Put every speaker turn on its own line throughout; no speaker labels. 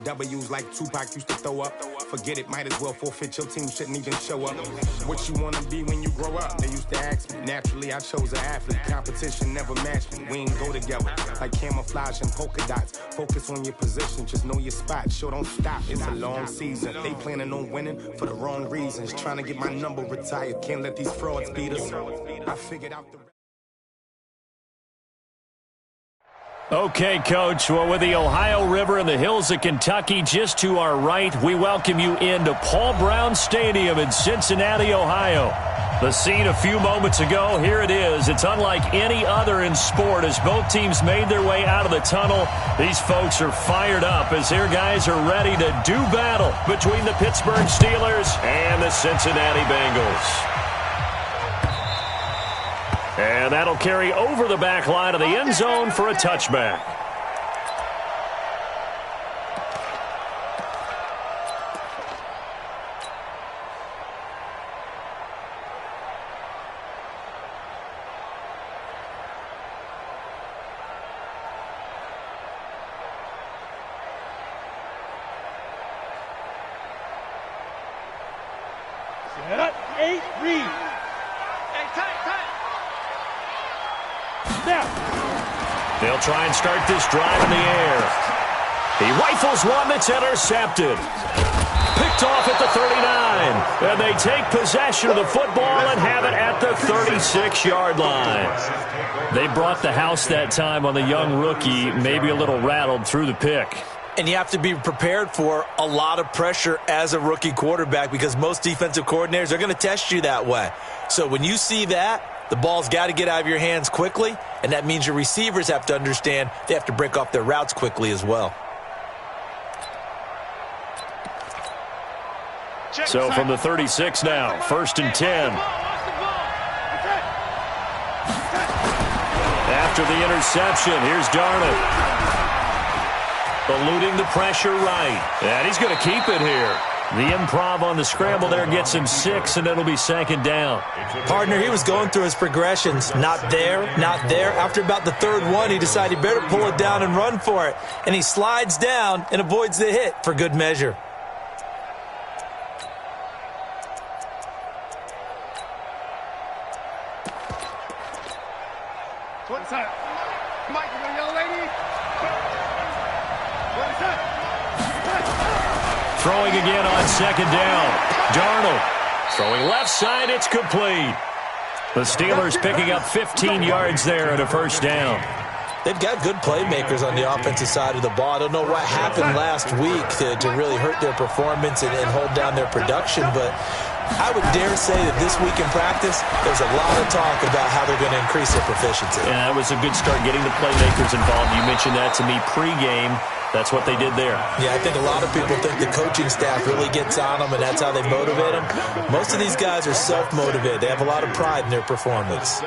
W's like Tupac used to throw up. Forget it, might as well forfeit. Your team shouldn't even show up. What you want to be when you grow up? They used to ask me. Naturally, I chose an athlete. Competition never matched me. We ain't go together like camouflage and polka dots. Focus on your position, just know your spot. Sure, don't stop. It's a long season. They planning on winning for the wrong reasons. Trying to get my number retired. Can't let these frauds beat us. I figured out the...
Okay, Coach. Well, with the Ohio River and the hills of Kentucky just to our right, we welcome you into Paul Brown Stadium in Cincinnati, Ohio. The scene a few moments ago, here it is. It's unlike any other in sport as both teams made their way out of the tunnel. These folks are fired up as their guys are ready to do battle between the Pittsburgh Steelers and the Cincinnati Bengals. And that'll carry over the back line of the end zone for a touchback.
Set, 8, read.
They'll try and start this drive in the air. He rifles one that's intercepted. Picked off at the 39. And they take possession of the football and have it at the 36-yard line. They brought the house that time on the young rookie, maybe a little rattled through the pick.
And you have to be prepared for a lot of pressure as a rookie quarterback because most defensive coordinators are going to test you that way. So when you see that, the ball's got to get out of your hands quickly, and that means your receivers have to understand they have to break off their routes quickly as well.
So from the 36 now, 1st and 10. After the interception, here's Darnold. Eluding the pressure right. And he's going to keep it here. The improv on the scramble there gets him 6, and it'll be 2nd down.
Partner, he was going through his progressions. Not there, not there. After about the 3rd one, he decided he better pull it down and run for it. And he slides down and avoids the hit for good measure.
What's that? Mike, the young lady. What is that?
Throwing again on 2nd down. Darnold throwing left side. It's complete. The Steelers picking up 15 yards there at a 1st down.
They've got good playmakers on the offensive side of the ball. I don't know what happened last week to really hurt their performance and hold down their production, but I would dare say that this week in practice, there's a lot of talk about how they're going to increase their proficiency.
Yeah, that was a good start getting the playmakers involved. You mentioned that to me pregame. That's what they did there.
Yeah, I think a lot of people think the coaching staff really gets on them, and that's how they motivate them. Most of these guys are self-motivated. They have a lot of pride in their performance.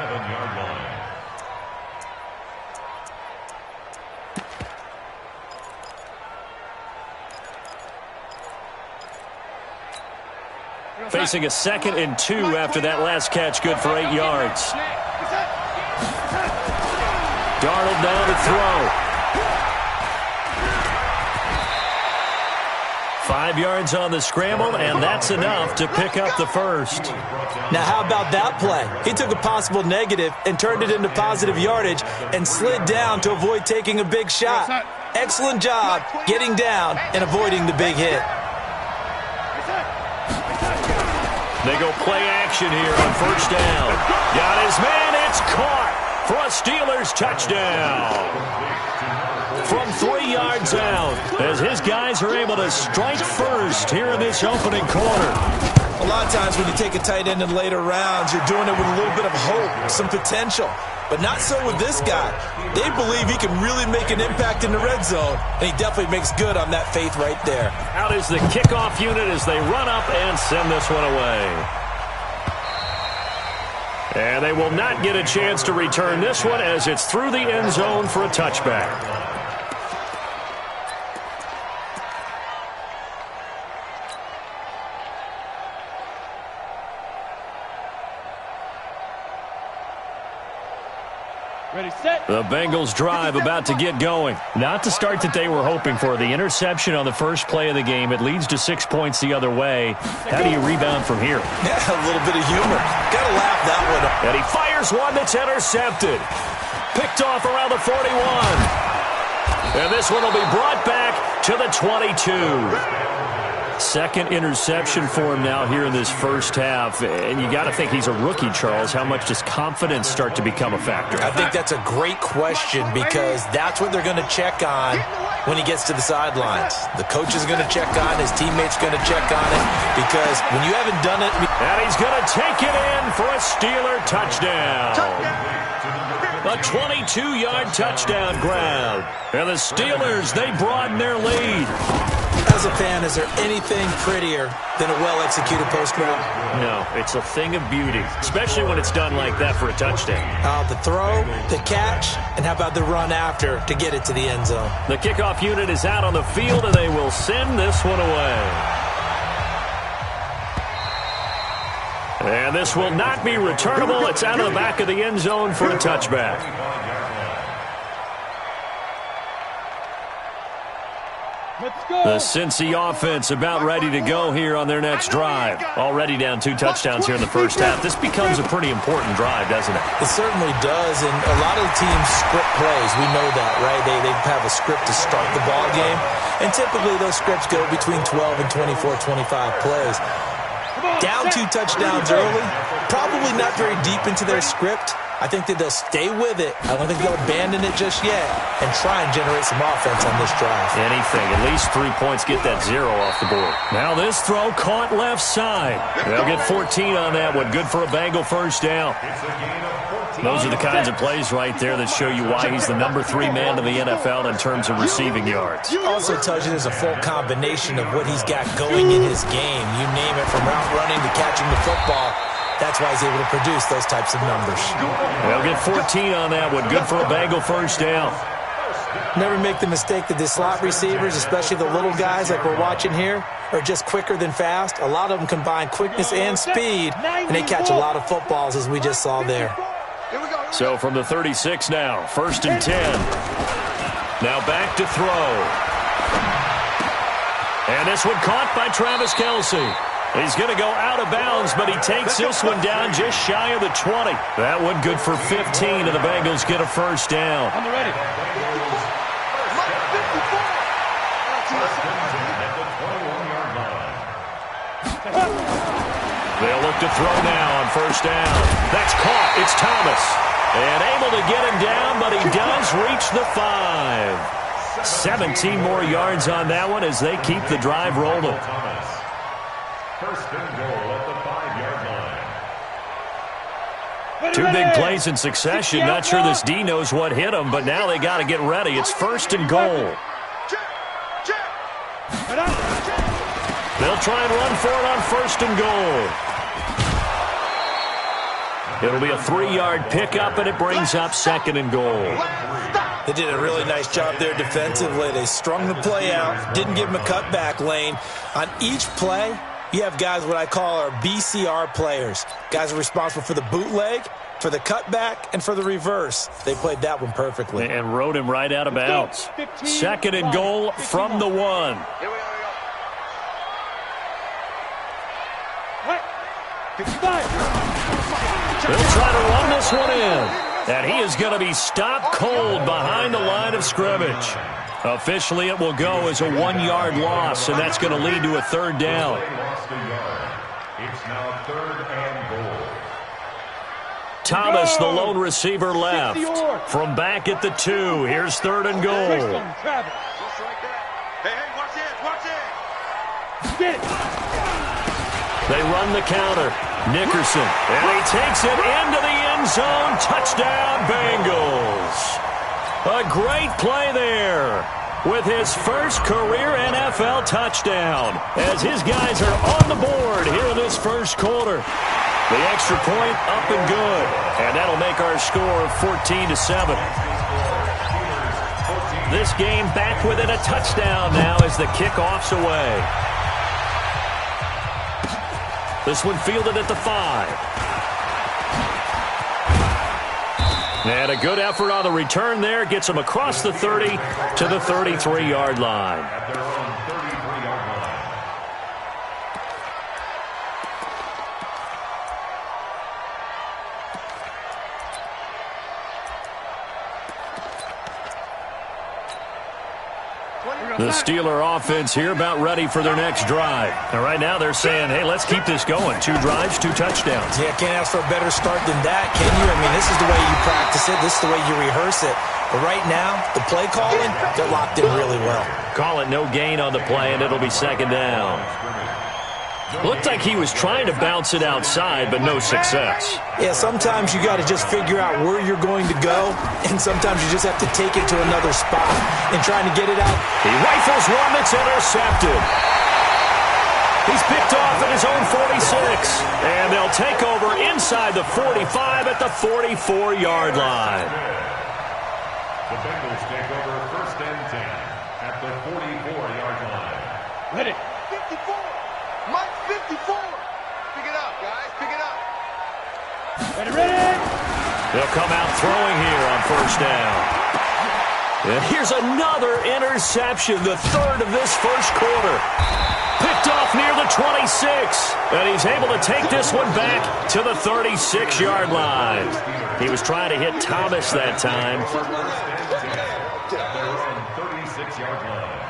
Facing a 2nd and 2 after that last catch, good for 8 yards. Darnold down to throw. 5 yards on the scramble, and that's enough to pick up the 1st.
Now, how about that play? He took a possible negative and turned it into positive yardage and slid down to avoid taking a big shot. Excellent job getting down and avoiding the big hit.
They go play action here on 1st down. Got his man. It's caught for a Steelers touchdown. From 3 yards out, as his guys are able to strike first here in this opening quarter.
A lot of times when you take a tight end in later rounds, you're doing it with a little bit of hope, some potential. But not so with this guy. They believe he can really make an impact in the red zone, and he definitely makes good on that faith right there.
Out is the kickoff unit as they run up and send this one away. And they will not get a chance to return this one as it's through the end zone for a touchback.
Ready, set.
The Bengals drive about to get going. Not the start that they were hoping for. The interception on the first play of the game. It leads to 6 points the other way. How do you rebound from here?
Yeah, a little bit of humor. Got to laugh that one.
And he fires one that's intercepted. Picked off around the 41. And this one will be brought back to the 22. Second interception for him now here in this first half. And you got to think he's a rookie, Charles. How much does confidence start to become a factor?
I think that's a great question because that's what they're going to check on when he gets to the sidelines. The coach is going to check on, his teammates going to check on it because when you haven't done it.
And he's going to take it in for a Steeler touchdown. A 22-yard touchdown grab. And the Steelers, they broaden their lead.
As a fan, is there anything prettier than a well-executed post route?
No, it's a thing of beauty, especially when it's done like that for a touchdown.
The throw, the catch, and how about the run after to get it to the end zone?
The kickoff unit is out on the field, and they will send this one away. And this will not be returnable. It's out of the back of the end zone for a touchback. The Cincy offense about ready to go here on their next drive. Already down 2 touchdowns here in the first half. This becomes a pretty important drive, doesn't it?
It certainly does, and a lot of the teams script plays. We know that, right? They have a script to start the ball game, and typically those scripts go between 12 and 24, 25 plays. Down 2 touchdowns early, probably not very deep into their script. I think that they'll stay with it. I don't think they'll abandon it just yet and try and generate some offense on this drive.
Anything. At least 3 points. Get that 0 off the board. Now this throw caught left side. They'll get 14 on that one. Good for a Bengal first down. Those are the kinds of plays right there that show you why he's the number 3 man in the NFL in terms of receiving yards.
Also tells you there's a full combination of what he's got going in his game. You name it, from route running to catching the football. That's why he's able to produce those types of numbers.
They'll get 14 on that one. Good for a Bengal first down.
Never make the mistake that the slot receivers, especially the little guys like we're watching here, are just quicker than fast. A lot of them combine quickness and speed, and they catch a lot of footballs, as we just saw there.
So from the 36 now, 1st and 10. Now back to throw. And this one caught by Travis Kelce. He's going to go out of bounds, but he takes this one down just shy of the 20. That one good for 15, and the Bengals get a first down.
On the ready.
They'll look to throw now on first down. That's caught. It's Thomas. And able to get him down, but he does reach the 5. 17 more yards on that one as they keep the drive rolling.
First and goal at the 5-yard line.
2 big plays in succession. Not sure this D knows what hit him, but now they got to get ready. It's 1st and goal. They'll try and run for it on 1st and goal. It'll be a 3-yard pickup, and it brings up 2nd and goal.
They did a really nice job there defensively. They strung the play out, didn't give him a cutback lane. On each play, you have guys what I call our BCR players. Guys are responsible for the bootleg, for the cutback, and for the reverse. They played that one perfectly.
And rode him right out of bounds. 2nd and goal from the 1. They'll try to run this one in. And he is going to be stopped cold behind the line of scrimmage. Officially, it will go as a 1-yard loss, and that's going to lead to a 3rd down.
It's now 3rd and goal.
Thomas, the lone receiver, left. From back at the 2, here's 3rd and goal.
Just like that. Hey, watch it. Get it.
They run the counter. Nickerson, and he takes it into the end zone. Touchdown, Bengals. A great play there with his first career NFL touchdown as his guys are on the board here in this first quarter. The extra point up and good, and that'll make our score 14-7. This game back within a touchdown now as the kickoff's away. This one fielded at the 5. And a good effort on the return there. Gets them across the 30 to the 33-yard line.
At their own 33-yard line.
The Steeler offense here about ready for their next drive. And right now they're saying, hey, let's keep this going. 2 drives, 2 touchdowns.
Yeah, can't ask for a better start than that, can you? I mean, this is the way you practice it. This is the way you rehearse it. But right now, the play calling, they're locked in really well.
Call it no gain on the play, and it'll be 2nd down. Looked like he was trying to bounce it outside, but no success.
Yeah, sometimes you got to just figure out where you're going to go, and sometimes you just have to take it to another spot. And trying to get it out.
He rifles one that's intercepted. He's picked off at his own 46, and they'll take over inside the 45 at the 44-yard line.
The Bengals take over 1st and 10 at the 44-yard line.
Ready. 54. Mike 54. Pick it up, guys. Pick it up.
Ready. They'll come out throwing here on 1st down. And here's another interception, the 3rd of this 1st quarter. Picked off near the 26, and he's able to take this one back to the 36-yard line. He was trying to hit Thomas that time.
At their own 36-yard line.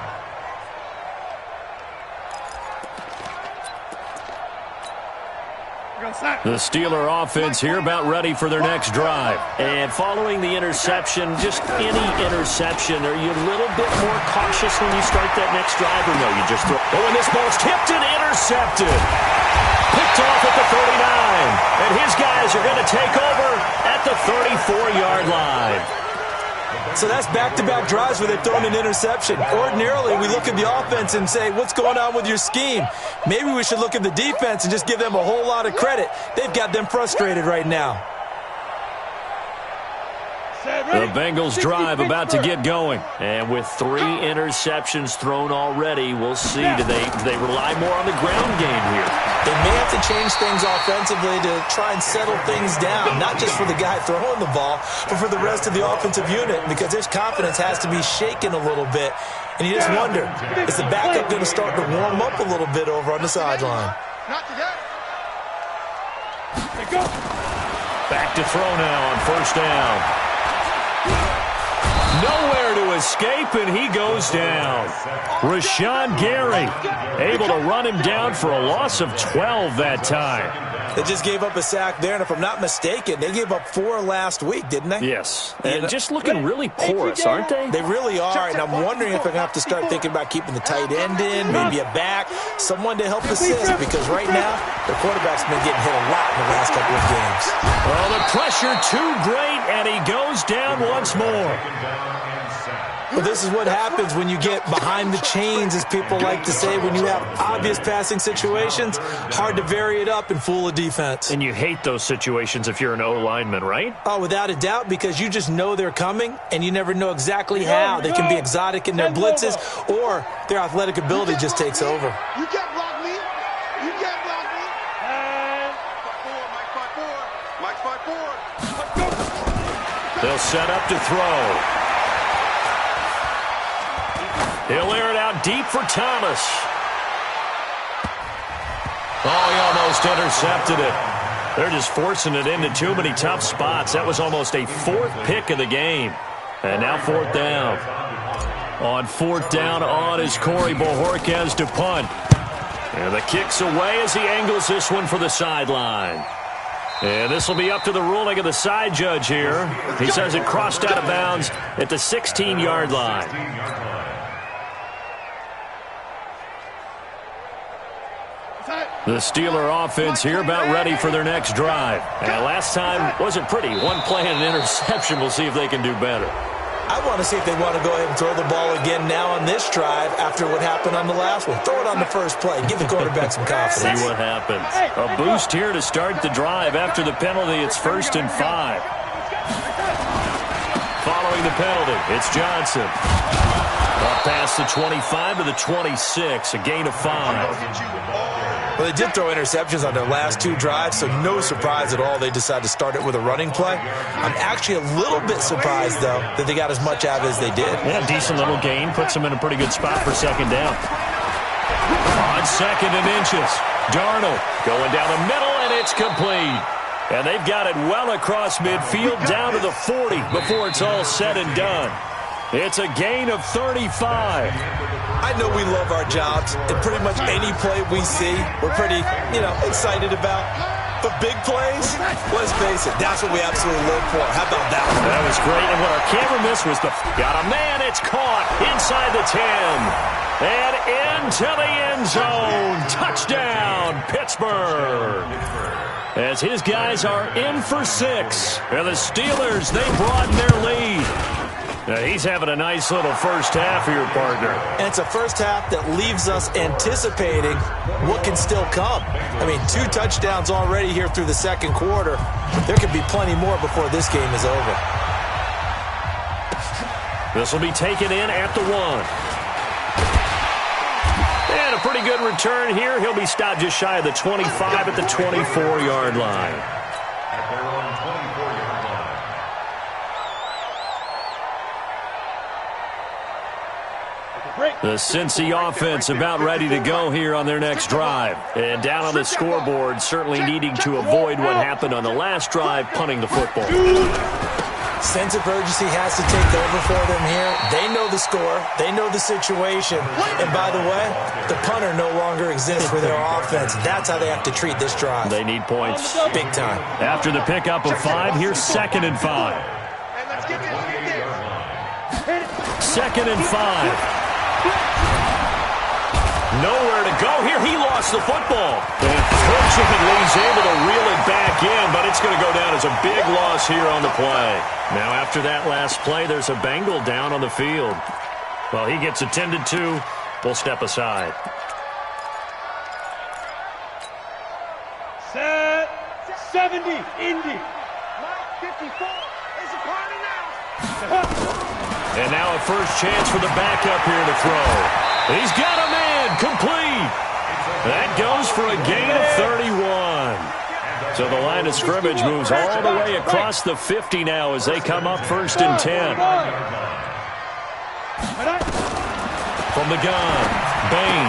The Steeler offense here about ready for their next drive. And following the interception, just any interception, are you a little bit more cautious when you start that next drive, or no, you just throw? Oh, and this ball's tipped and intercepted. Picked off at the 39. And his guys are going to take over at the 34-yard line.
So that's back-to-back drives where they've thrown an interception. Ordinarily, we look at the offense and say, what's going on with your scheme? Maybe we should look at the defense and just give them a whole lot of credit. They've got them frustrated right now.
The Bengals drive about to get going. And with 3 interceptions thrown already, we'll see. Do they rely more on the ground game here?
They may have to change things offensively to try and settle things down, not just for the guy throwing the ball, but for the rest of the offensive unit, because his confidence has to be shaken a little bit. And you just wonder, is the backup going to start to warm up a little bit over on the sideline?
Not today.
Back to throw now on 1st down. Nowhere to escape, and he goes down. Rashawn Gary able to run him down for a loss of 12 that time.
They just gave up a sack there, and if I'm not mistaken, they gave up 4 last week, didn't they?
Yes, and just looking really porous, aren't they?
They really are, and I'm wondering if they're going to have to start thinking about keeping the tight end in, maybe a back, someone to help assist, because right now, their quarterback's been getting hit a lot in the last couple of games.
Well, the pressure too great, and he goes down once more.
Well, this is what happens when you get behind the chains, as people like to say, when you have obvious passing situations, hard to vary it up and fool a defense.
And you hate those situations if you're an O-lineman, right?
Oh, without a doubt, because you just know they're coming, and you never know exactly how. They can be exotic in their blitzes, or their athletic ability just takes over.
You can't block me. You can't block me. And 5-4, Mike 5-4. Mike 5-4.
They'll set up to throw. He'll air it out deep for Thomas. Oh, he almost intercepted it. They're just forcing it into too many tough spots. That was almost a 4th pick of the game. And now 4th down. On 4th down on is Corey Bojorquez to punt. And the kick's away as he angles this one for the sideline. And this will be up to the ruling of the side judge here. He says it crossed out of bounds at the 16-yard line. The Steeler offense here about ready for their next drive. And last time wasn't pretty. 1 play and an interception. We'll see if they can do better.
I want to see if they want to go ahead and throw the ball again now on this drive after what happened on the last one. Throw it on the first play. Give the quarterback some confidence.
See what happens. A boost here to start the drive. After the penalty, it's 1st and 5. Following the penalty, it's Johnson. Up past the 25 to the 26, a gain of 5.
Well, they did throw interceptions on their last 2 drives, so no surprise at all they decided to start it with a running play. I'm actually a little bit surprised, though, that they got as much out of it as they did.
Yeah, decent little gain. Puts them in a pretty good spot for second down. On 2nd and inches, Darnold going down the middle, and it's complete. And they've got it well across midfield down to the 40 before it's all said and done. It's a gain of 35.
I know we love our jobs, and pretty much any play we see, we're pretty, excited about. But big plays, let's face it, that's what we absolutely live for. How about that one?
That was great, and what our camera missed was got a man, it's caught inside the 10. And into the end zone. Touchdown, Pittsburgh. As his guys are in for 6. And the Steelers, they broaden their lead. Now, he's having a nice little first half here, partner.
And it's a first half that leaves us anticipating what can still come. I mean, 2 touchdowns already here through the second quarter. There could be plenty more before this game is over.
This will be taken in at the 1. And a pretty good return here. He'll be stopped just shy of the 25 at the 24-yard line.
At their own 24-yard line.
The Cincy offense about ready to go here on their next drive. And down on the scoreboard, certainly needing to avoid what happened on the last drive, punting the football.
Sense of urgency has to take over for them here. They know the score. They know the situation. And by the way, the punter no longer exists for their offense. That's how they have to treat this drive.
They need points.
Big time.
After the pickup of 5, here's 2nd and 5. 2nd and 5. Nowhere to go here. He lost the football. And fortunately, he's able to reel it back in, but it's going to go down as a big loss here on the play. Now, after that last play, there's a Bengal down on the field. Well, he gets attended to. We'll step aside.
Set 70, Indy.
54 is a party now.
And now a first chance for the backup here to throw. He's got a man, complete. That goes for a gain of 31. So the line of scrimmage moves all the way across the 50 now as they come up 1st and 10. From the gun, Bain.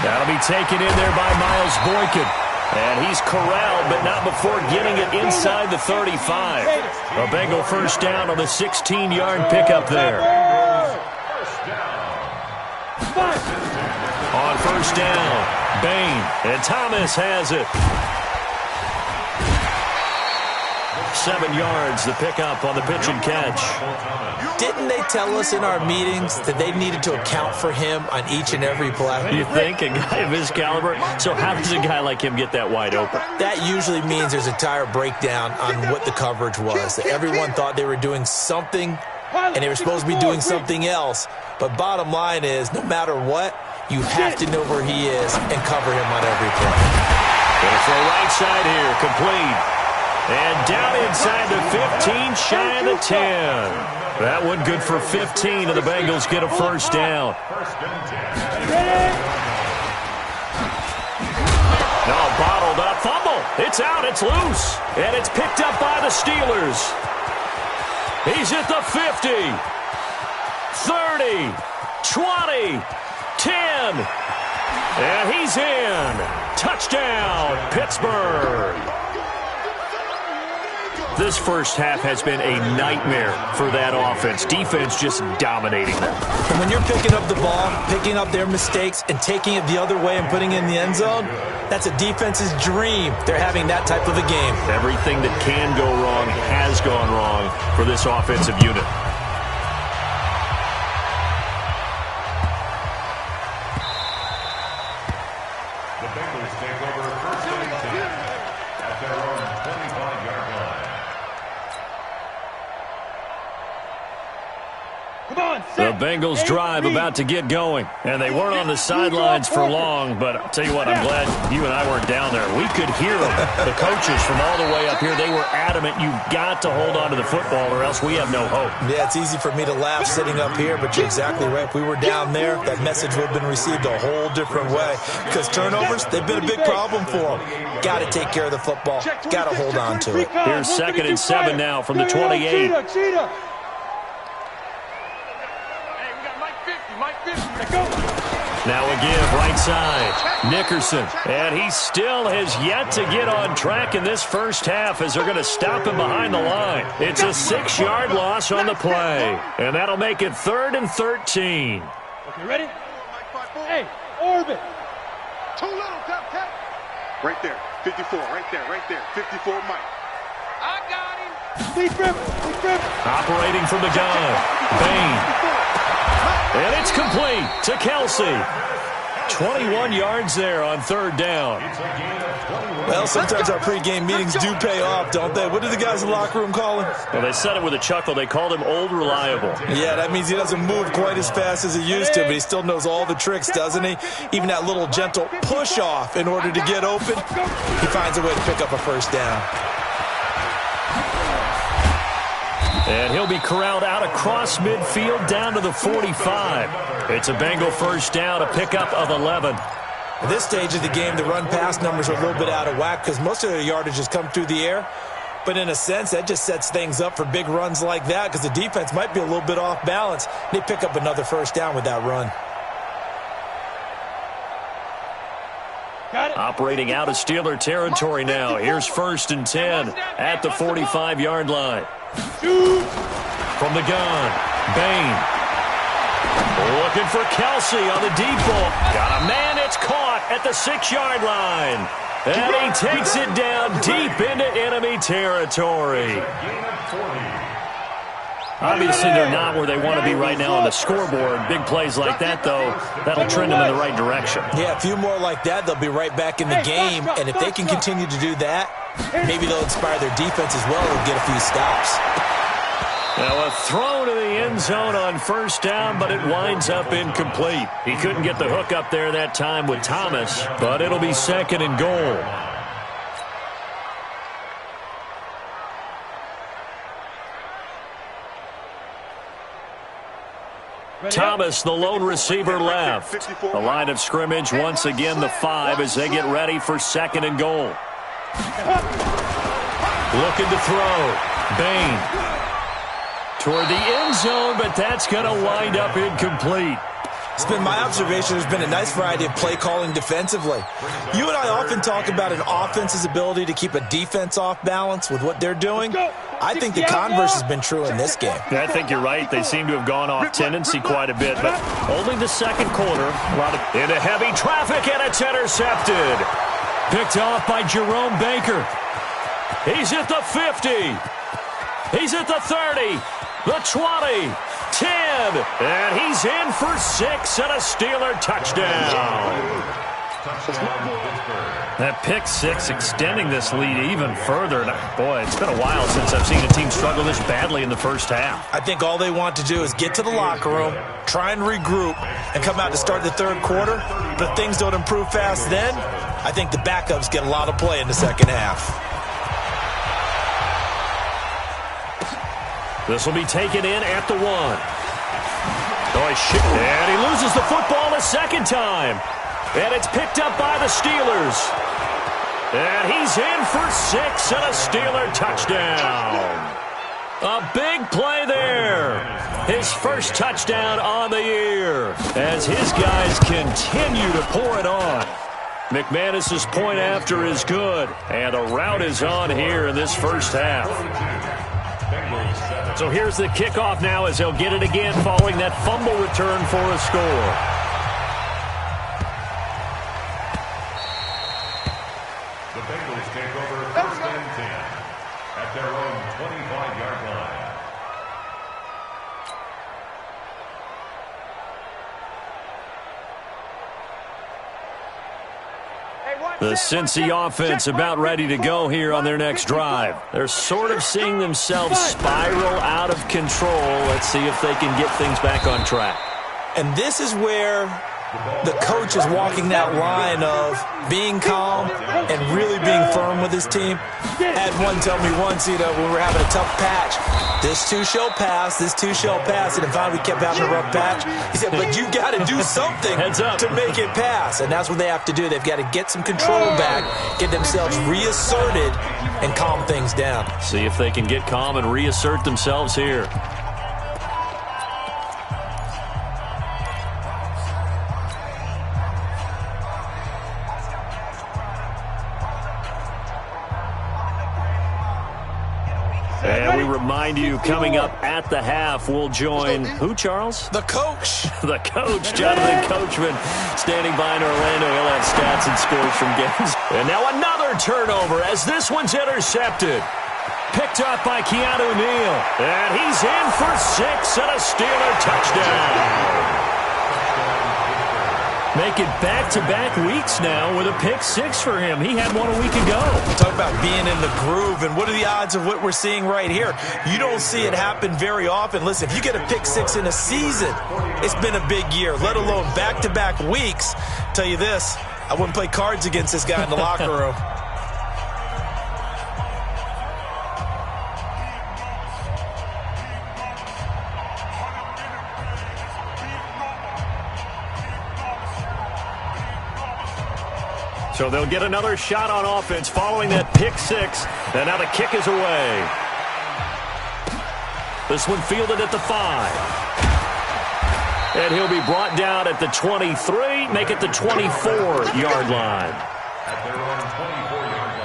That'll be taken in there by Miles Boykin. And he's corralled, but not before getting it inside the 35. A Bengal first down on the 16-yard pickup there. On first down, Bain, and Thomas has it. 7 yards, the pickup on the pitch and catch.
Didn't they tell us in our meetings that they needed to account for him on each and every play?
You think? A guy of his caliber? So how does a guy like him get that wide open?
That usually means there's a entire breakdown on what the coverage was. That everyone thought they were doing something, and they were supposed to be doing something else. But bottom line is, no matter what, you have to know where he is and cover him on every play.
Going for a right side here, complete. And down inside the 15, shy of the 10. That one good for 15, and the Bengals get a first down. Now bottled up, fumble. It's out, it's loose. And it's picked up by the Steelers. He's at the 50, 30, 20, 10. And he's in. Touchdown, Pittsburgh. This first half has been a nightmare for that offense. Defense just dominating them.
And when you're picking up the ball, picking up their mistakes, and taking it the other way and putting it in the end zone, that's a defense's dream. They're having that type of a game.
Everything that can go wrong has gone wrong for this offensive unit.
The Bengals take over 1st and 10 at their own 25-yard line.
The Bengals drive about to get going. And they weren't on the sidelines for long, but I'll tell you what, I'm glad you and I weren't down there. We could hear them. The coaches from all the way up here, they were adamant, you've got to hold on to the football or else we have no hope.
Yeah, it's easy for me to laugh sitting up here, but you're exactly right. If we were down there, that message would have been received a whole different way. Because turnovers, they've been a big problem for them. Got to take care of the football. Got to hold on to it.
Here's 2nd and 7 now from the 28. Now a give right side. Nickerson. And he still has yet to get on track in this first half as they're going to stop him behind the line. It's a 6-yard loss on the play. And that'll make it 3rd and 13.
Okay, ready? Hey, orbit.
Too little, Cat. Right there. 54. Right there. 54, Mike. I got him.
Deep river.
Operating from the gun. Bain. And it's complete to Kelsey. 21 yards there on 3rd down.
Well, sometimes our pregame meetings do pay off, don't they? What do the guys in the locker room call him?
Well, they said it with a chuckle. They called him Old Reliable.
Yeah, that means he doesn't move quite as fast as he used to, but he still knows all the tricks, doesn't he? Even that little gentle push-off in order to get open, he finds a way to pick up a first down.
And he'll be corralled out across midfield down to the 45. It's a Bengal first down, a pickup of 11.
At this stage of the game, the run-pass numbers are a little bit out of whack because most of their yardage has come through the air. But in a sense, that just sets things up for big runs like that because the defense might be a little bit off balance. They pick up another first down with that run.
Operating out of Steeler territory now. Here's 1st and 10 at the 45-yard line. From the gun, Bain. Looking for Kelsey on the deep ball. Got a man, it's caught at the 6-yard line. And he takes it down deep into enemy territory. Obviously, they're not where they want to be right now on the scoreboard. Big plays like that, though, that'll trend them in the right direction.
Yeah, a few more like that, they'll be right back in the game. And if they can continue to do that, maybe they'll inspire their defense as well and get a few stops.
Now a throw to the end zone on first down, but it winds up incomplete. He couldn't get the hook up there that time with Thomas, but it'll be 2nd and goal. Thomas, the lone receiver, left. The line of scrimmage, once again, the 5 as they get ready for 2nd and goal. Looking to throw. Bain. Toward the end zone, but that's going to wind up incomplete.
It's been my observation there's been a nice variety of play calling defensively. You and I often talk about an offense's ability to keep a defense off balance with what they're doing. I think the converse has been true in this game.
I think you're right. They seem to have gone off tendency quite a bit, but only the 2nd quarter. A lot of into heavy traffic, and it's intercepted. Picked off by Jerome Baker. He's at the 50. He's at the 30. The 20, 10, and he's in for 6 and a Steeler touchdown. That pick 6 extending this lead even further. Boy, it's been a while since I've seen a team struggle this badly in the first half.
I think all they want to do is get to the locker room, try and regroup, and come out to start the 3rd quarter. But if things don't improve fast then, I think the backups get a lot of play in the 2nd half.
This will be taken in at the 1. And he loses the football a 2nd time. And it's picked up by the Steelers. And he's in for 6 and a Steeler touchdown. A big play there. His first touchdown on the year as his guys continue to pour it on. McManus's point after is good. And a rout is on here in this first half. So here's the kickoff now as they'll get it again following that fumble return for a score.
The Bengals take over 1st and 10 at their own 25-yard line.
Hey,
The Cincy offense about ready to go here on their next drive. They're sort of seeing themselves spiral out of control. Let's see if they can get things back on track.
And this is where the coach is walking that line of being calm and really being firm with his team. I had one tell me once, when we were having a tough patch, this too shall pass, this too shall pass, and finally we kept having a rough patch. He said, but you got to do something to make it pass, and that's what they have to do. They've got to get some control back, get themselves reasserted, and calm things down.
See if they can get calm and reassert themselves here. And we remind you, coming up at the half, we'll join who, Charles?
The coach.
The coach, Jonathan Coachman, standing by in Orlando. He'll have stats and scores from games. And now another turnover as this one's intercepted. Picked up by Keanu Neal. And he's in for 6 and a Steeler touchdown. Make it back-to-back weeks now with a pick 6 for him. He had one a week ago.
Talk about being in the groove, and what are the odds of what we're seeing right here? You don't see it happen very often. Listen, if you get a pick 6 in a season, it's been a big year, let alone back-to-back weeks. Tell you this, I wouldn't play cards against this guy in the locker room.
So they'll get another shot on offense following that pick 6. And now the kick is away. This one fielded at the 5. And he'll be brought down at the 23, make it the 24-yard line.
At their own 24-yard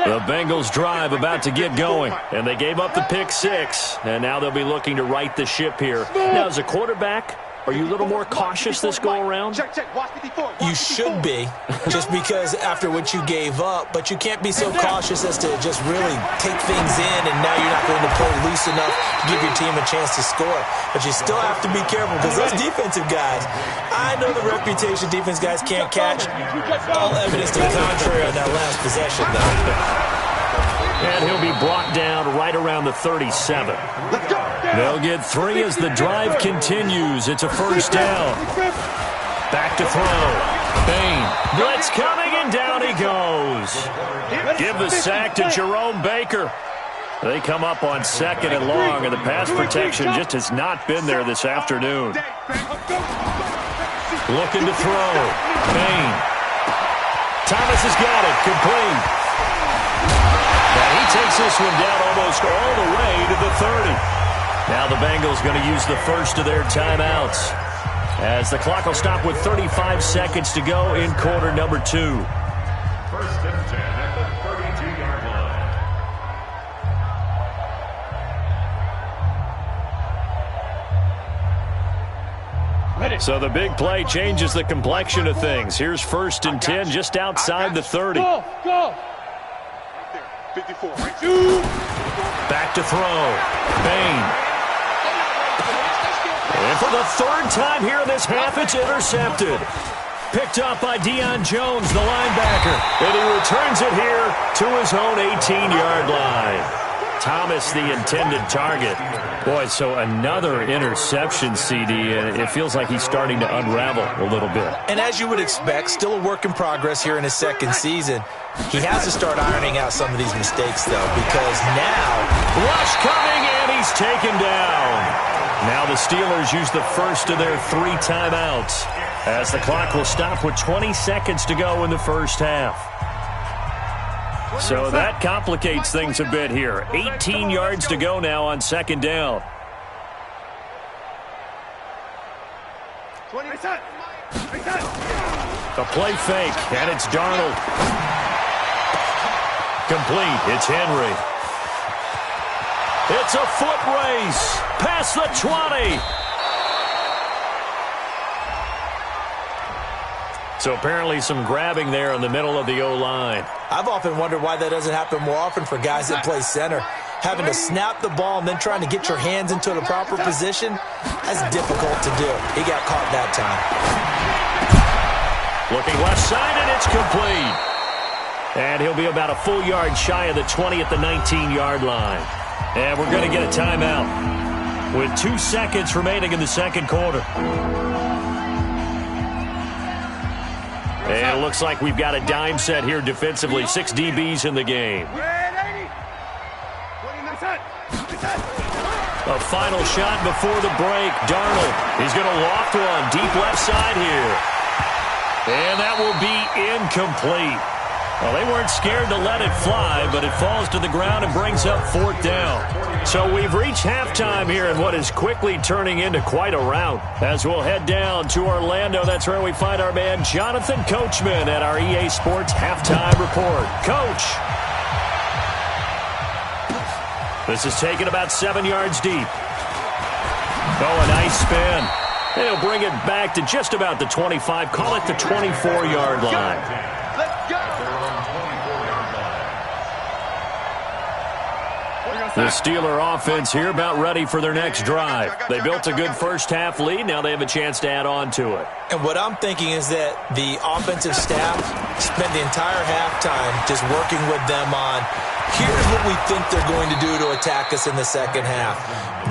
line.
The Bengals drive about to get going. And they gave up the pick 6. And now they'll be looking to right the ship here. Now, as a quarterback, are you a little more cautious this go-around?
You should be, just because after what you gave up, but you can't be so cautious as to just really take things in, and now you're not going to play loose enough to give your team a chance to score. But you still have to be careful, because those defensive guys, I know the reputation defense guys can't catch. All evidence to the contrary on that last possession, though.
And he'll be brought down right around the 37. They'll get 3 as the drive continues. It's a first down. Back to throw. Bain. Blitz coming, and down he goes. Give the sack to Jerome Baker. They come up on 2nd and long, and the pass protection just has not been there this afternoon. Looking to throw. Bain. Thomas has got it. Complete. And he takes this one down almost all the way to the 30. Now the Bengals going to use the first of their timeouts, as the clock will stop with 35 seconds to go in quarter number 2.
1st and 10 at the 32-yard line.
So the big play changes the complexion of things. Here's 1st and 10 just outside the 30.
Go!
54.
Back to throw. Bain. And for the 3rd time here in this half, it's intercepted. Picked up by Deion Jones, the linebacker. And he returns it here to his own 18-yard line. Thomas, the intended target. Boy, so another interception, CD, and it feels like he's starting to unravel a little bit.
And as you would expect, still a work in progress here in his 2nd season. He has to start ironing out some of these mistakes, though, because now...
Rush coming, and he's taken down. Now the Steelers use the first of their 3 timeouts, as the clock will stop with 20 seconds to go in the first half. So that complicates things a bit here. 18 yards to go now on 2nd down. The play fake, and it's Darnold. Complete, it's Henry. It's a foot race, past the 20. So apparently some grabbing there in the middle of the O-line.
I've often wondered why that doesn't happen more often for guys that play center. Having to snap the ball and then trying to get your hands into the proper position, That's difficult to do. He got caught that time.
Looking left side, and it's complete. And he'll be about a full yard shy of the 20 at the 19-yard line. And we're going to get a timeout with 2 seconds remaining in the second quarter. And it looks like we've got a dime set here defensively. 6 DBs in the game. A final shot before the break. Darnold, he's going to loft one deep left side here. And that will be incomplete. Well, they weren't scared to let it fly, but it falls to the ground and brings up 4th down. So we've reached halftime here in what is quickly turning into quite a rout. As we'll head down to Orlando, that's where we find our man Jonathan Coachman at our EA Sports Halftime Report. Coach. This is taken about 7 yards deep. Oh, a nice spin. They'll bring it back to just about the 25. Call it the 24-yard line.
Let's go.
The Steeler offense here about ready for their next drive. They built a good first-half lead. Now they have a chance to add on to it.
And what I'm thinking is that the offensive staff spent the entire halftime just working with them on, here's what we think they're going to do to attack us in the second half.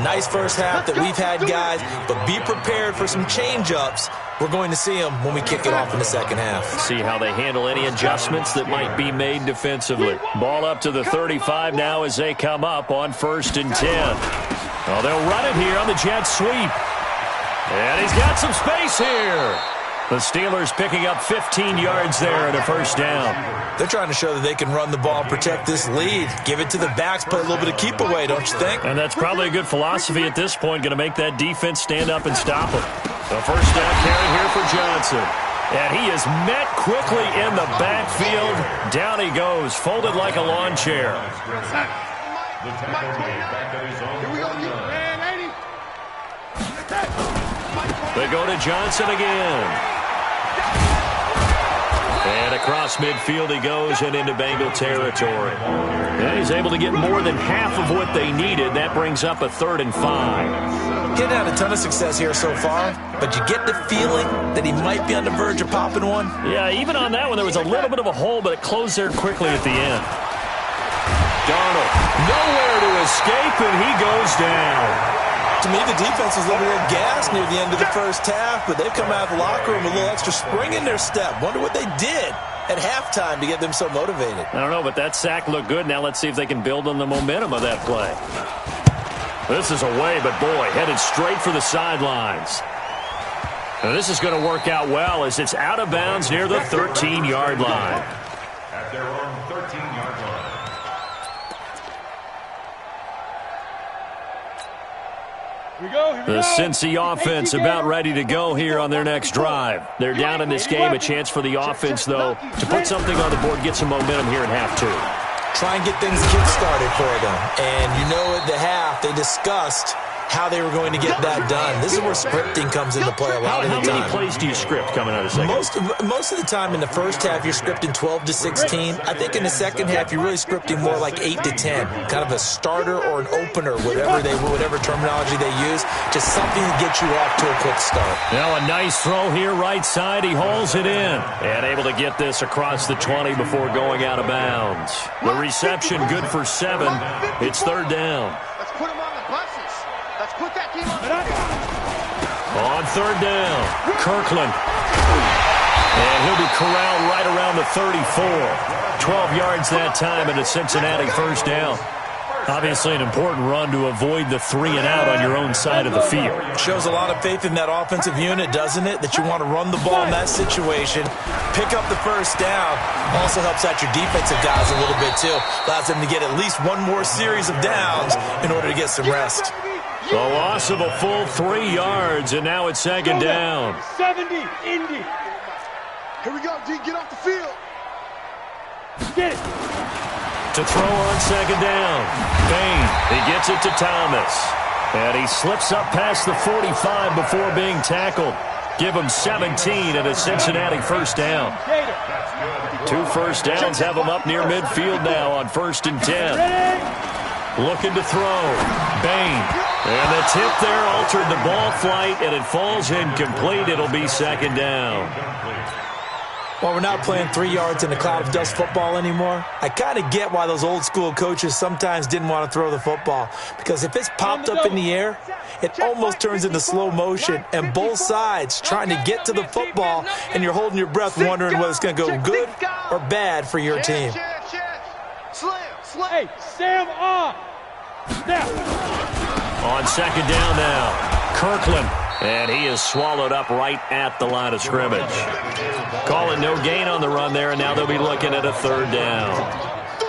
Nice first half that we've had, guys, but be prepared for some change-ups. We're going to see them when we kick it off in the second half.
See how they handle any adjustments that might be made defensively. Ball up to the 35 now as they come up on 1st and 10. Oh, they'll run it here on the jet sweep. And he's got some space here. The Steelers picking up 15 yards there and a first down.
They're trying to show that they can run the ball and protect this lead. Give it to the backs, play a little bit of keep away, don't you think?
And that's probably a good philosophy at this point, going to make that defense stand up and stop them. The first down carry here for Johnson. And he is met quickly in the backfield. Down he goes, folded like a lawn chair. They go to Johnson again. And across midfield he goes and into Bengal territory. And he's able to get more than half of what they needed. That brings up a 3rd and 5.
Getting out a ton of success here so far, but you get the feeling that he might be on the verge of popping one.
Yeah, even on that one, there was a little bit of a hole, but it closed there quickly at the end. Darnold, nowhere to escape, and he goes down.
To me, the defense was a little gas near the end of the first half, but they've come out of the locker room with a little extra spring in their step. Wonder what they did at halftime to get them so motivated.
I don't know, but that sack looked good. Now let's see if they can build on the momentum of that play. This is away, but boy, headed straight for the sidelines. And this is going to work out well as it's out of bounds near the 13-yard line.
At their own 13-yard line.
The Cincy offense about ready to go here on their next drive. They're down in this game. A chance for the offense, though, to put something on the board, get some momentum here in half 2.
Try and get things kick-started for them. And you know at the half, they discussed how they were going to get that done. This is where scripting comes into play a lot of the time.
How many plays do you script coming out of second?
Most of the time in the first half, you're scripting 12 to 16. I think in the second half, you're really scripting more like 8 to 10. Kind of a starter or an opener, whatever terminology they use. Just something to get you off to a quick start.
Now a nice throw here, right side. He hauls it in. And able to get this across the 20 before going out of bounds. The reception good for 7. It's 3rd down.
Let's put him on the buses. Let's put that team on.
On 3rd down, Kirkland. And he'll be corralled right around the 34. 12 yards that time and a Cincinnati first down. Obviously an important run to avoid the 3-and-out on your own side of the field.
Shows a lot of faith in that offensive unit, doesn't it? That you want to run the ball in that situation. Pick up the first down. Also helps out your defensive guys a little bit, too. Allows them to get at least one more series of downs in order to get some rest.
The loss of a full 3 yards, and now it's 2nd down.
70, Indy.
Here we go, D. Get off the field.
Get it.
To throw on 2nd down. Bain, he gets it to Thomas. And he slips up past the 45 before being tackled. Give him 17 and a Cincinnati first down. 2 first downs have him up near midfield now on 1st and 10. Looking to throw. Bain. And the tip there altered the ball flight, and it falls incomplete. It'll be second down.
Well, we're not playing 3 yards in a cloud of dust football anymore. I kind of get why those old school coaches sometimes didn't want to throw the football, because if it's popped up in the air, it almost turns into slow motion, and both sides trying to get to the football, and you're holding your breath wondering whether it's going to go good or bad for your team.
Hey, Sam off. Snap.
On second down now, Kirkland. And he is swallowed up right at the line of scrimmage. Calling no gain on the run there, and now they'll be looking at a third down.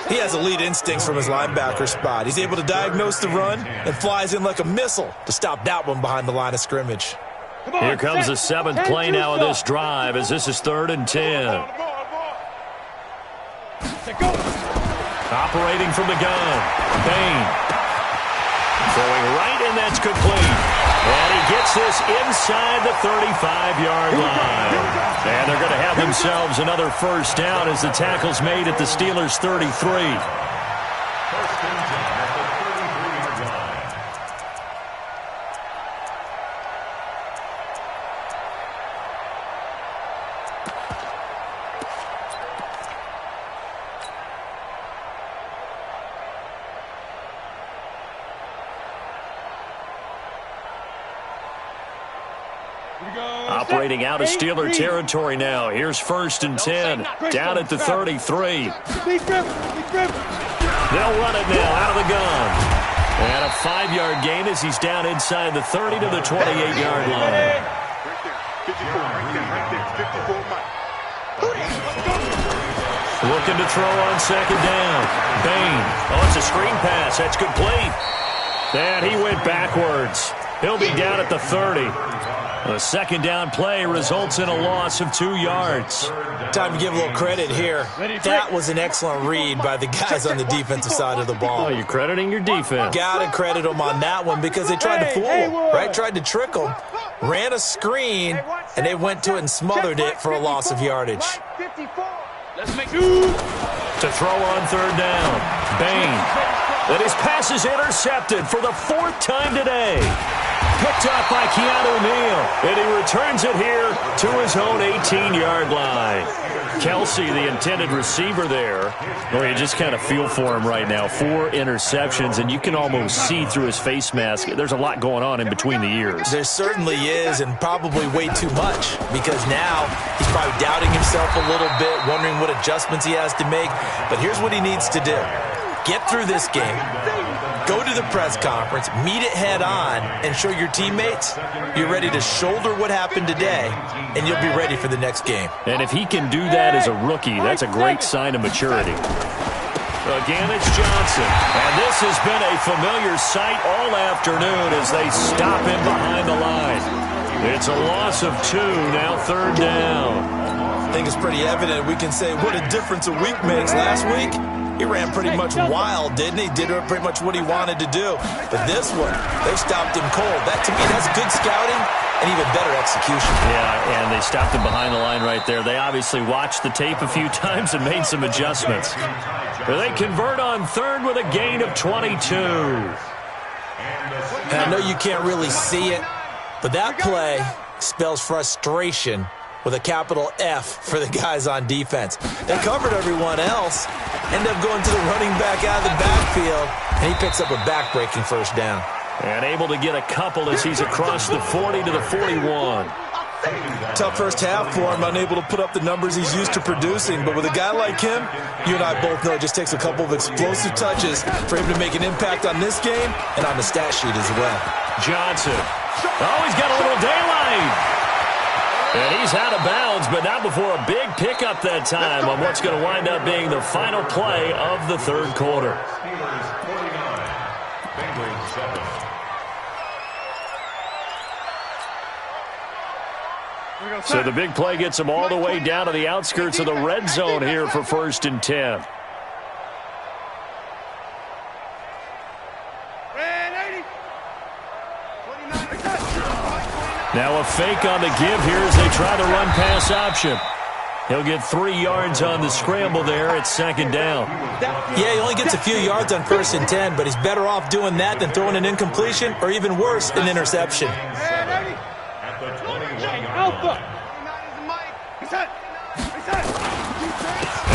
He has elite instincts from his linebacker spot. He's able to diagnose the run and flies in like a missile to stop that one behind the line of scrimmage.
Here comes the seventh play now of this drive, as this is 3rd and 10. Operating from the gun, Bain. Throwing right, and that's complete. And he gets this inside the 35-yard line. And they're going to have themselves another first down as the tackle's made at the Steelers' 33.
First and 10 at the 33-yard line.
Operating out of Steeler territory now. Here's 1st and 10. Down at the 33. They'll run it now out of the gun. And a 5-yard gain as he's down inside the 30 to the 28-yard line.
54, right there, 54, Mike.
Looking to throw on second down. Bain. Oh, it's a screen pass. That's complete. And he went backwards. He'll be down at the 30. The second down play results in a loss of 2 yards.
Time to give a little credit here. That was an excellent read by the guys on the defensive side of the ball.
Oh, you're crediting your defense.
Gotta credit them on that one because they tried to fool him, right? Tried to trick him. Ran a screen, and they went to it and smothered it for a loss of yardage.
Let's make
To throw on third down. Bain. And his pass is intercepted for the 4th time today. Picked up by Keanu Neal, and he returns it here to his own 18-yard line. Kelsey, the intended receiver there. Well, you just kind of feel for him right now. 4 interceptions, and you can almost see through his face mask. There's a lot going on in between the ears.
There certainly is, and probably way too much, because now he's probably doubting himself a little bit, wondering what adjustments he has to make. But here's what he needs to do. Get through this game, go to the press conference, meet it head on, and show your teammates you're ready to shoulder what happened today, and you'll be ready for the next game.
And if he can do that as a rookie, that's a great sign of maturity. Again, it's Johnson. And this has been a familiar sight all afternoon as they stop him behind the line. It's a loss of 2, now 3rd down.
I think it's pretty evident we can say what a difference a week makes. Last week, he ran pretty much wild, didn't he? Did pretty much what he wanted to do. But this one, they stopped him cold. That, to me, that's good scouting and even better execution.
Yeah, and they stopped him behind the line right there. They obviously watched the tape a few times and made some adjustments. They convert on 3rd with a gain of 22.
And I know you can't really see it, but that play spells frustration with a capital F for the guys on defense. They covered everyone else, end up going to the running back out of the backfield, and he picks up a back-breaking first down.
And able to get a couple as he's across the 40 to the 41.
Tough first half for him, unable to put up the numbers he's used to producing. But with a guy like him, you and I both know it just takes a couple of explosive touches for him to make an impact on this game and on the stat sheet as well.
Johnson. Oh, he's got a little daylight. And he's out of bounds, but not before a big pickup that time on what's going to wind up being the final play of the 3rd quarter.
Steelers 49, Bengals 7.
So the big play gets them all the way down to the outskirts of the red zone here for 1st and 10. Now a fake on the give here as they try the run-pass option. He'll get 3 yards on the scramble there at second down.
Yeah, he only gets a few yards on 1st and 10, but he's better off doing that than throwing an incompletion or even worse, an interception.
At the 21-yard
Alpha.
line.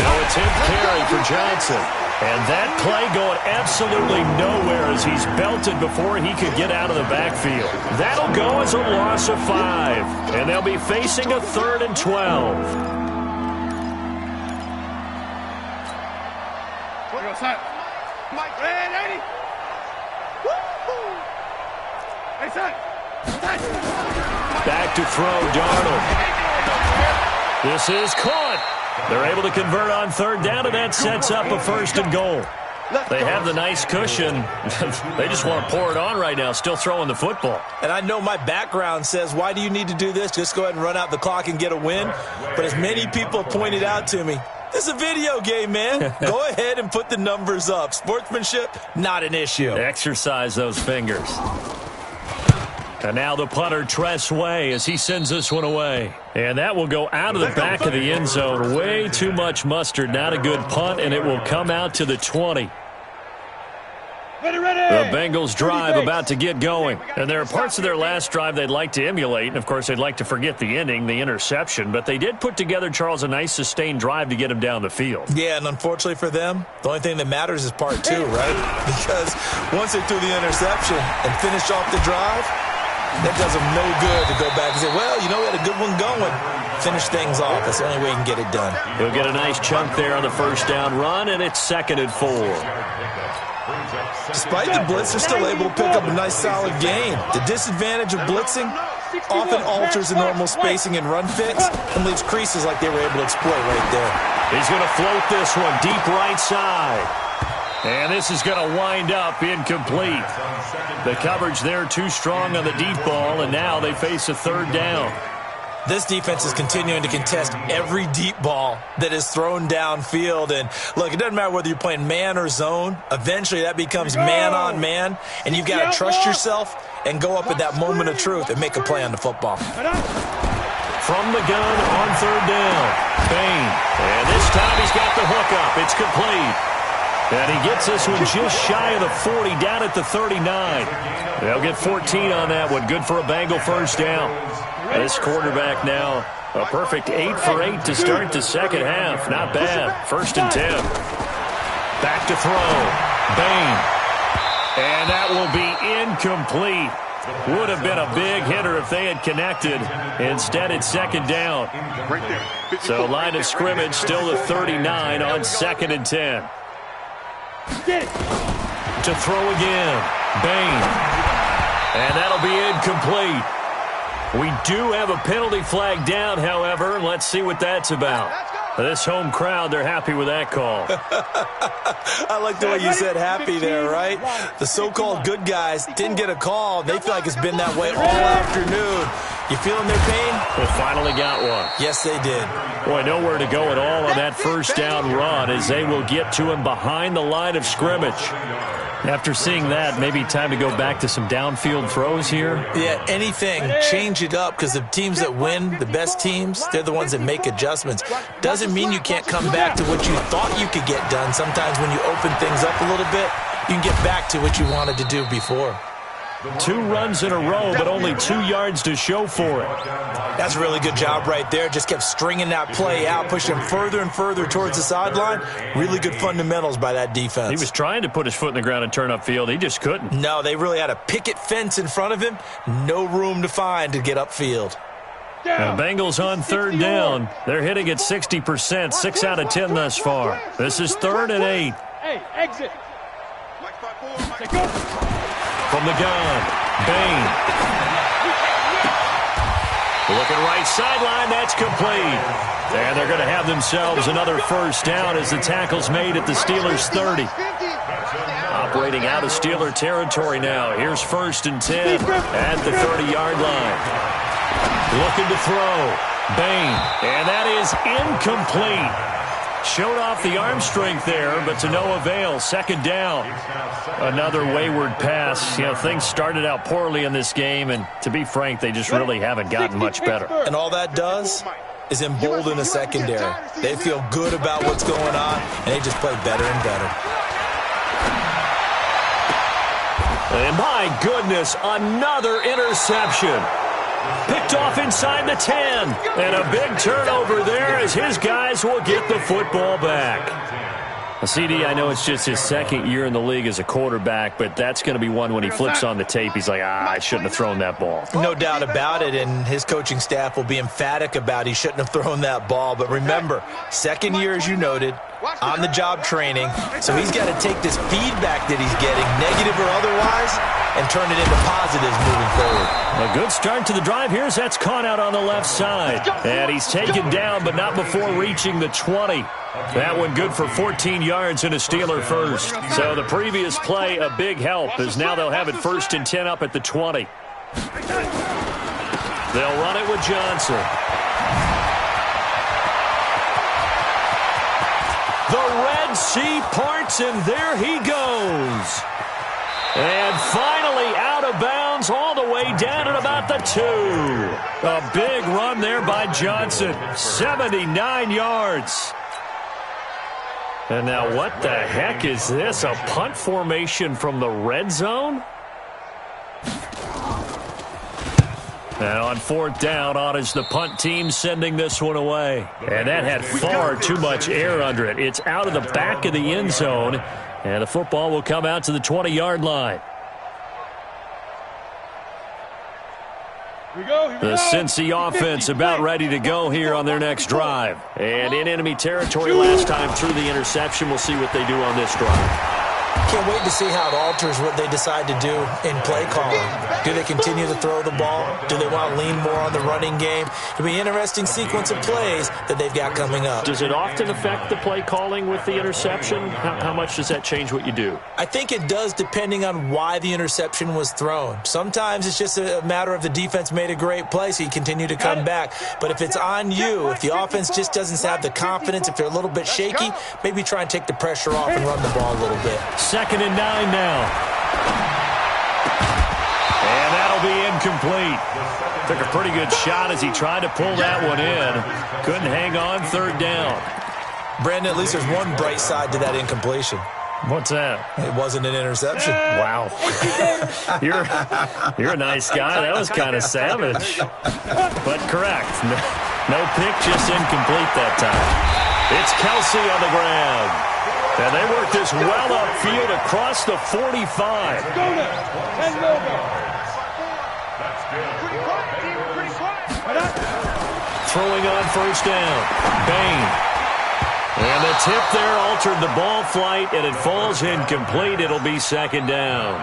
Now a 10th carry for Johnson. And that play going absolutely nowhere as he's belted before he could get out of the backfield. That'll go as a loss of 5. And they'll be facing a 3rd and 12. Back to throw, Darnold. This is caught. They're able to convert on 3rd down, and that sets up a 1st and goal. They have the nice cushion. They just want to pour it on right now, still throwing the football.
And I know my background says, why do you need to do this? Just go ahead and run out the clock and get a win. But as many people pointed out to me, this is a video game, man. Go ahead and put the numbers up. Sportsmanship, not an issue.
Exercise those fingers. And now the punter, Tress Way, as he sends this one away. And that will go out of the back of the end zone. Way too much mustard. Not a good punt, and it will come out to the 20. The Bengals drive about to get going. And there are parts of their last drive they'd like to emulate. And, of course, they'd like to forget the ending, the interception. But they did put together, Charles, a nice sustained drive to get him down the field.
Yeah, and unfortunately for them, the only thing that matters is part 2, right? Because once they threw the interception and finished off the drive, that does them no good to go back and say, well, you know, we had a good one going. Finish things off. That's the only way you can get it done.
He'll get a nice chunk there on the 1st down run, and it's 2nd and 4.
Despite the blitz, they're still able to pick up a nice, solid gain. The disadvantage of blitzing often alters the normal spacing and run fits and leaves creases like they were able to exploit right there.
He's going to float this one deep right side. And this is going to wind up incomplete. The coverage there too strong on the deep ball, and now they face a 3rd down.
This defense is continuing to contest every deep ball that is thrown downfield. And, look, it doesn't matter whether you're playing man or zone. Eventually that becomes man on man, and you've got to trust yourself and go up at that moment of truth and make a play on the football.
From the gun on 3rd down, Bain. And this time he's got the hook up. It's complete. And he gets this one just shy of the 40, down at the 39. They'll get 14 on that one. Good for a Bengal 1st down. This quarterback now, a perfect 8 for 8 to start the 2nd half. Not bad. 1st and 10. Back to throw. Bain. And that will be incomplete. Would have been a big hitter if they had connected. Instead, it's 2nd down. So line of scrimmage still the 39 on 2nd and 10. To throw again. Bain. And that'll be incomplete. We do have a penalty flag down, however. Let's see what that's about. This home crowd, they're happy with that call.
I like the way you said happy there, right? The so-called good guys didn't get a call. They feel like it's been that way all afternoon. You feeling their pain?
They finally got one.
Yes, they did.
Boy, nowhere to go at all on that 1st down run as they will get to him behind the line of scrimmage. After seeing that, maybe time to go back to some downfield throws here.
Yeah, anything. Change it up because the teams that win, the best teams, they're the ones that make adjustments. Doesn't mean you can't come back to what you thought you could get done. Sometimes when you open things up a little bit, you can get back to what you wanted to do before.
2 runs in a row, but only 2 yards to show for it.
That's a really good job right there. Just kept stringing that play out, pushing him further and further towards the sideline. Really good fundamentals by that defense.
He was trying to put his foot in the ground and turn upfield. He just couldn't.
No, they really had a picket fence in front of him. No room to find to get upfield.
Now, Bengals on 3rd down. They're hitting at 60%, 6 out of 10 thus far. This is 3rd and 8.
Hey, exit.
From the gun, Bain. Looking right sideline, that's complete. And they're going to have themselves another 1st down as the tackle's made at the Steelers' 30. Operating out of Steeler territory now. Here's 1st and 10 at the 30-yard line. Looking to throw. Bain. And that is incomplete. Showed off the arm strength there, but to no avail. 2nd down. Another wayward pass. You know, things started out poorly in this game, and to be frank, they just really haven't gotten much better.
And all that does, is embolden the secondary. They feel good about what's going on, and they just play better and better.
And my goodness, another interception. Picked off inside the 10. And a big turnover there as his guys will get the football back. CD, I know it's just his second year in the league as a quarterback, but that's going to be one when he flips on the tape. He's like, I shouldn't have thrown that ball.
No doubt about it, and his coaching staff will be emphatic about he shouldn't have thrown that ball. But remember, second year, as you noted, on-the-job training, so he's got to take this feedback that he's getting, negative or otherwise, and turn it into positives moving forward.
A good start to the drive. Here's that's caught out on the left side. And he's taken down, but not before reaching the 20. That one good for 14 yards and a Steeler first. So the previous play, a big help, as now they'll have it 1st and 10 up at the 20. They'll run it with Johnson. The Red Sea parts, and there he goes. And finally out of bounds all the way down at about the 2. A big run there by Johnson. 79 yards. And now what the heck is this? A punt formation from the red zone? And on 4th down, on is the punt team sending this one away. And that had far too much air under it. It's out of the back of the end zone. And the football will come out to the 20-yard line. The Cincy offense about ready to go here on their next drive. And in enemy territory last time through the interception. We'll see what they do on this drive.
Can't wait to see how it alters what they decide to do in play calling. Do they continue to throw the ball? Do they want to lean more on the running game? It'll be an interesting sequence of plays that they've got coming up.
Does it often affect the play calling with the interception? How much does that change what you do?
I think it does, depending on why the interception was thrown. Sometimes it's just a matter of the defense made a great play, so you continue to come back. But if it's on you, if the offense just doesn't have the confidence, if they're a little bit shaky, maybe try and take the pressure off and run the ball a little bit.
2nd and 9 now. And that'll be incomplete. Took a pretty good shot as he tried to pull that one in. Couldn't hang on 3rd down.
Brandon, at least there's one bright side to that incompletion.
What's that?
It wasn't an interception.
Wow. You're a nice guy. That was kind of savage. But correct. No pick, just incomplete that time. It's Kelsey on the grab. And they work this well upfield across the 45. Throwing on 1st down. Bain. And the tip there altered the ball flight, and it falls incomplete. It'll be 2nd down.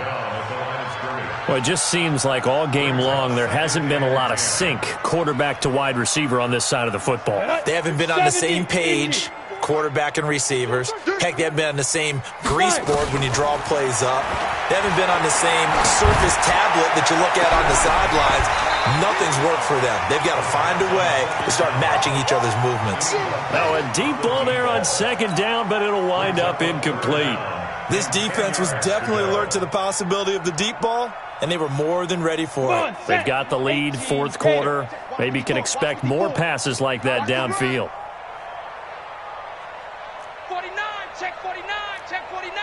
Well, it just seems like all game long there hasn't been a lot of sync quarterback to wide receiver on this side of the football.
They haven't been on the same page, quarterback and receivers. Heck, they haven't been on the same grease board when you draw plays up. They haven't been on the same surface tablet that you look at on the sidelines. Nothing's worked for them. They've got to find a way to start matching each other's movements.
Now a deep ball there on 2nd down, but it'll wind up incomplete.
This defense was definitely alert to the possibility of the deep ball, and they were more than ready for it.
They've got the lead, 4th quarter. Maybe can expect more passes like that downfield.
49, check 49, check 49.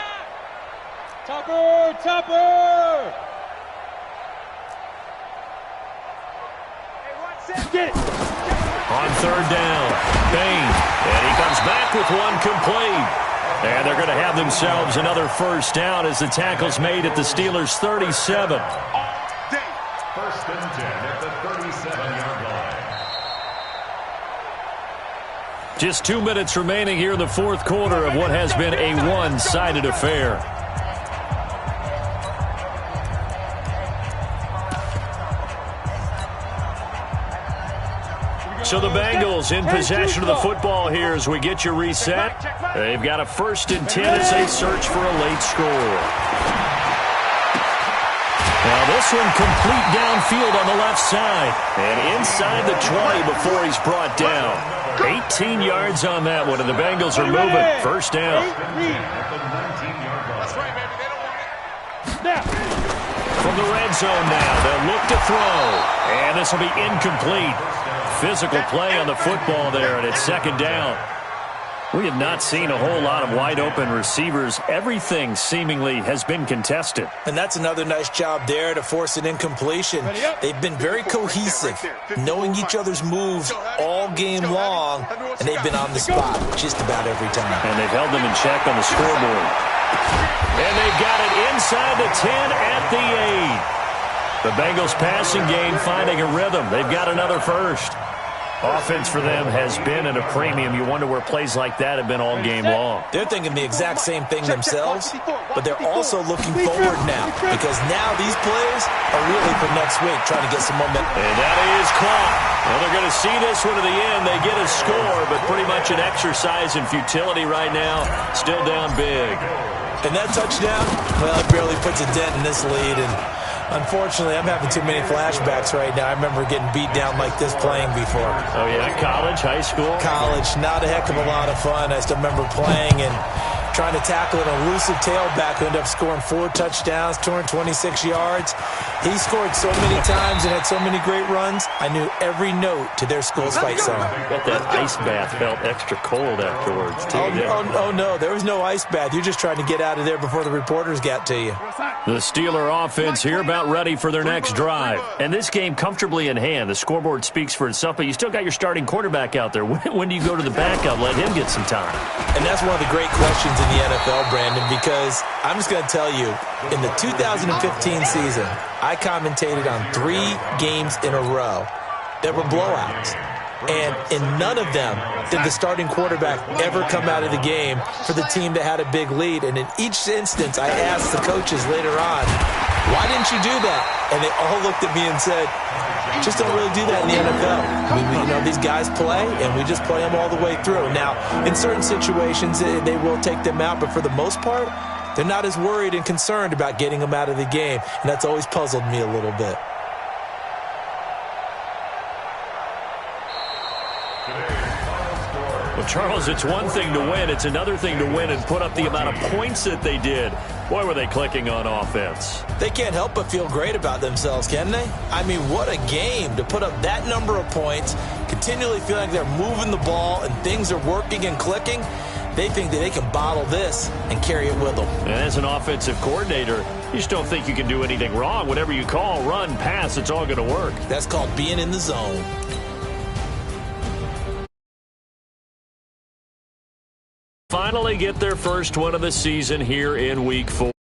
Topper, Topper. Get it.
On 3rd down, Bain. And he comes back with one complete. And they're going to have themselves another 1st down as the tackle's made at the Steelers' 37.
1st and 10 at the 37-yard line.
Just 2 minutes remaining here in the 4th quarter of what has been a one-sided affair. So the Bengals in possession of the football here as we get you reset. They've got a 1st and 10 as they search for a late score. Now this one complete downfield on the left side. And inside the 20 before he's brought down. 18 yards on that one, and the Bengals are moving. 1st down.
That's right, baby. They don't want it.
From the red zone now, they'll look to throw. And this will be incomplete. physical play on the football there, and it's second down. We have not seen a whole lot of wide-open receivers. Everything seemingly has been contested.
And that's another nice job there to force an incompletion. They've been very cohesive, knowing each other's moves all game long, and they've been on the spot just about every time.
And they've held them in check on the scoreboard. And they've got it inside the 10 at the 8. The Bengals passing game finding a rhythm. They've got another first. Offense for them has been at a premium. You wonder where plays like that have been all game long.
They're thinking the exact same thing themselves, but they're also looking forward now, because now these plays are really for next week, trying to get some momentum.
And that is caught. Well, they're going to see this one to the end. They get a score, but pretty much an exercise in futility right now. Still down big.
And that touchdown, well, it barely puts a dent in this lead, and unfortunately, I'm having too many flashbacks right now. I remember getting beat down like this playing before.
Oh, yeah? College, high school?
College. Not a heck of a lot of fun. I still remember playing and trying to tackle an elusive tailback who ended up scoring 4 touchdowns, 226 yards. He scored so many times and had so many great runs, I knew every note to their school's fight song.
Bet that ice bath felt extra cold afterwards, too.
Oh, no. There was no ice bath. You're just trying to get out of there before the reporters got to you.
The Steeler offense here about ready for their next drive. And this game comfortably in hand. The scoreboard speaks for itself, but you still got your starting quarterback out there. When do you go to the backup? Let him get some time.
And that's one of the great questions in the NFL, Brandon, because I'm just going to tell you, in the 2015 season, I commentated on 3 games in a row that were blowouts. And in none of them did the starting quarterback ever come out of the game for the team that had a big lead. And in each instance, I asked the coaches later on, why didn't you do that? And they all looked at me and said, just don't really do that in the NFL. These guys play, and we just play them all the way through. Now, in certain situations, they will take them out, but for the most part, they're not as worried and concerned about getting them out of the game. And that's always puzzled me a little bit.
Well, Charles, it's one thing to win. It's another thing to win and put up the amount of points that they did. Boy, were they clicking on offense.
They can't help but feel great about themselves, can they? I mean, what a game to put up that number of points, continually feel like they're moving the ball and things are working and clicking. They think that they can bottle this and carry it with them.
And as an offensive coordinator, you just don't think you can do anything wrong. Whatever you call, run, pass, it's all going to work.
That's called being in the zone.
Finally get their first one of the season here in Week 4.